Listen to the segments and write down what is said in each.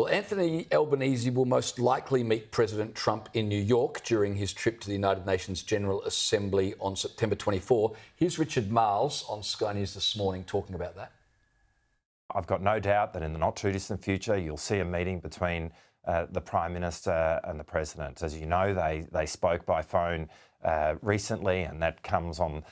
Well, Anthony Albanese will most likely meet President Trump in New York during his trip to the United Nations General Assembly on September 24. Here's Richard Marles on Sky News this morning talking about that. I've got no doubt that in the not too distant future you'll see a meeting between the Prime Minister and the President. As you know, they spoke by phone recently, and that comes on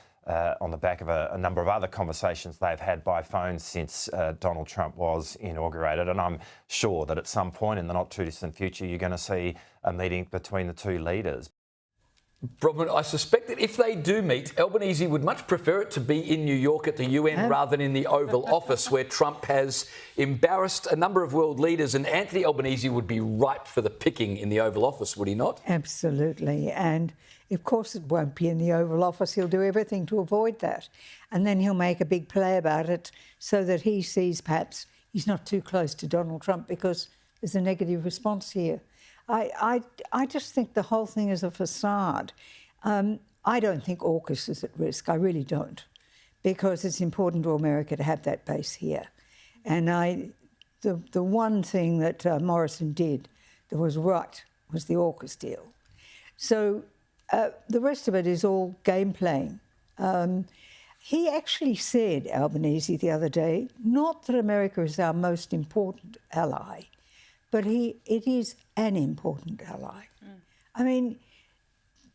the back of a number of other conversations they've had by phone since Donald Trump was inaugurated. And I'm sure that at some point in the not too distant future you're going to see a meeting between the two leaders. Bronwyn, I suspect that if they do meet, Albanese would much prefer it to be in New York at the UN rather than in the Oval Office, where Trump has embarrassed a number of world leaders, and Anthony Albanese would be ripe for the picking in the Oval Office, would he not? Absolutely. And of course it won't be in the Oval Office. He'll do everything to avoid that. And then he'll make a big play about it so that he sees perhaps he's not too close to Donald Trump because there's a negative response here. I just think the whole thing is a facade. I don't think AUKUS is at risk. I really don't, because it's important to America to have that base here. And the one thing that Morrison did that was right was the AUKUS deal. So the rest of it is all game playing. He actually said, Albanese, the other day, not that America is our most important ally, but it is an important ally. I mean,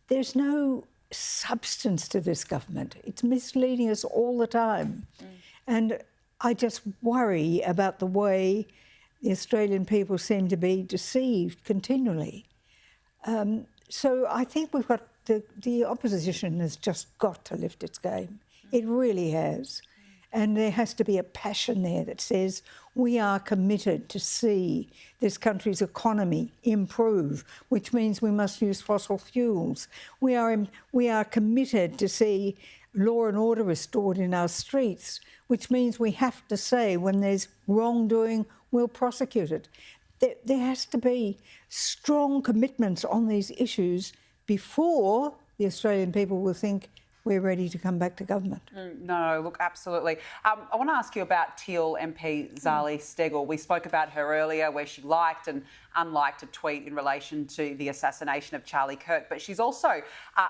there's no substance to this government. It's misleading us all the time. And I just worry about the way the Australian people seem to be deceived continually. So I think we've got the opposition has just got to lift its game. It really has. And there has to be a passion there that says we are committed to see this country's economy improve, which means we must use fossil fuels. We are committed to see law and order restored in our streets, which means we have to say when there's wrongdoing, we'll prosecute it. There has to be strong commitments on these issues before the Australian people will think we're ready to come back to government. No, look, absolutely. I want to ask you about Teal MP Zali Steggall. We spoke about her earlier, where she liked and unliked a tweet in relation to the assassination of Charlie Kirk, but she's also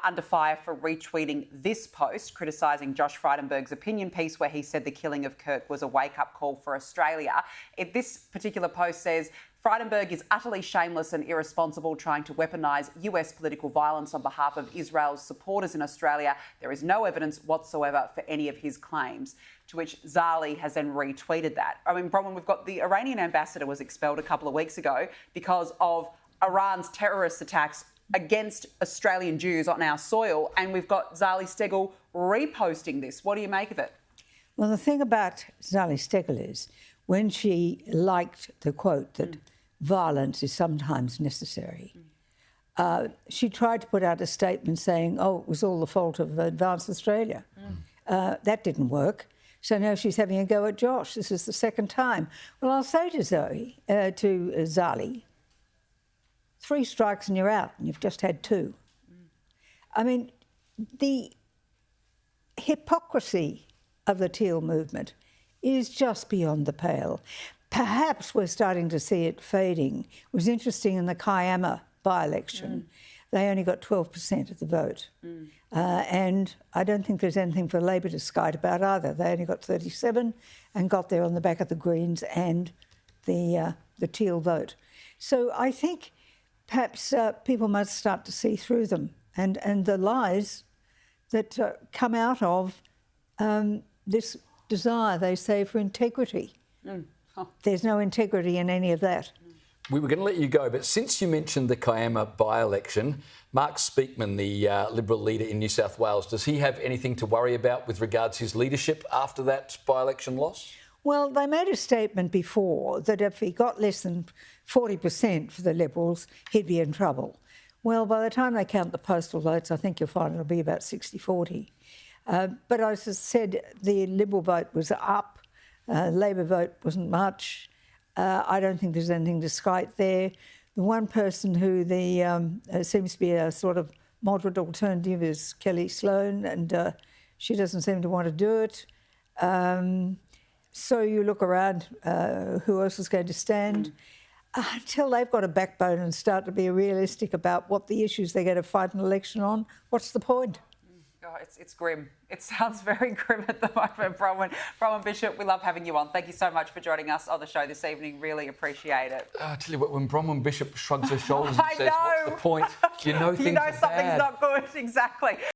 under fire for retweeting this post criticising Josh Frydenberg's opinion piece where he said the killing of Kirk was a wake-up call for Australia. This particular post says, Frydenberg is utterly shameless and irresponsible, trying to weaponise US political violence on behalf of Israel's supporters in Australia. There is no evidence whatsoever for any of his claims, to which Zali has then retweeted that. I mean, Bronwyn, we've got the Iranian ambassador was expelled a couple of weeks ago because of Iran's terrorist attacks against Australian Jews on our soil, and we've got Zali Steggall reposting this. What do you make of it? Well, the thing about Zali Steggall is when she liked the quote that violence is sometimes necessary, she tried to put out a statement saying, oh, it was all the fault of Advance Australia. That didn't work. So now she's having a go at Josh. This is the second time. Well, I'll say to Zali, 3 strikes and you're out, and you've just had 2. I mean, the hypocrisy of the Teal movement is just beyond the pale. Perhaps we're starting to see it fading. It was interesting in the Kiama by-election. They only got 12% of the vote. And I don't think there's anything for Labor to skite about either. They only got 37 and got there on the back of the Greens and the Teal vote. So I think perhaps people must start to see through them and the lies that come out of this desire, they say, for integrity. There's no integrity in any of that. We were going to let you go, but since you mentioned the Kiama by-election, Mark Speakman, the Liberal leader in New South Wales, does he have anything to worry about with regards to his leadership after that by-election loss? Well, they made a statement before that if he got less than 40% for the Liberals, he'd be in trouble. Well, by the time they count the postal votes, I think you'll find it'll be about 60-40. But as I said, the Liberal vote was up. Labor vote wasn't much. I don't think there's anything to skite there. The one person who seems to be a sort of moderate alternative is Kelly Sloan, and she doesn't seem to want to do it. So you look around, who else is going to stand? until they've got a backbone and start to be realistic about what the issues they're going to fight an election on, what's the point? Oh, it's grim. It sounds very grim at the moment, Bronwyn. Bronwyn Bishop, we love having you on. Thank you so much for joining us on the show this evening. Really appreciate it. I tell you what, when Bronwyn Bishop shrugs her shoulders and says, what's the point? You know things You know are something's bad. not good. Exactly.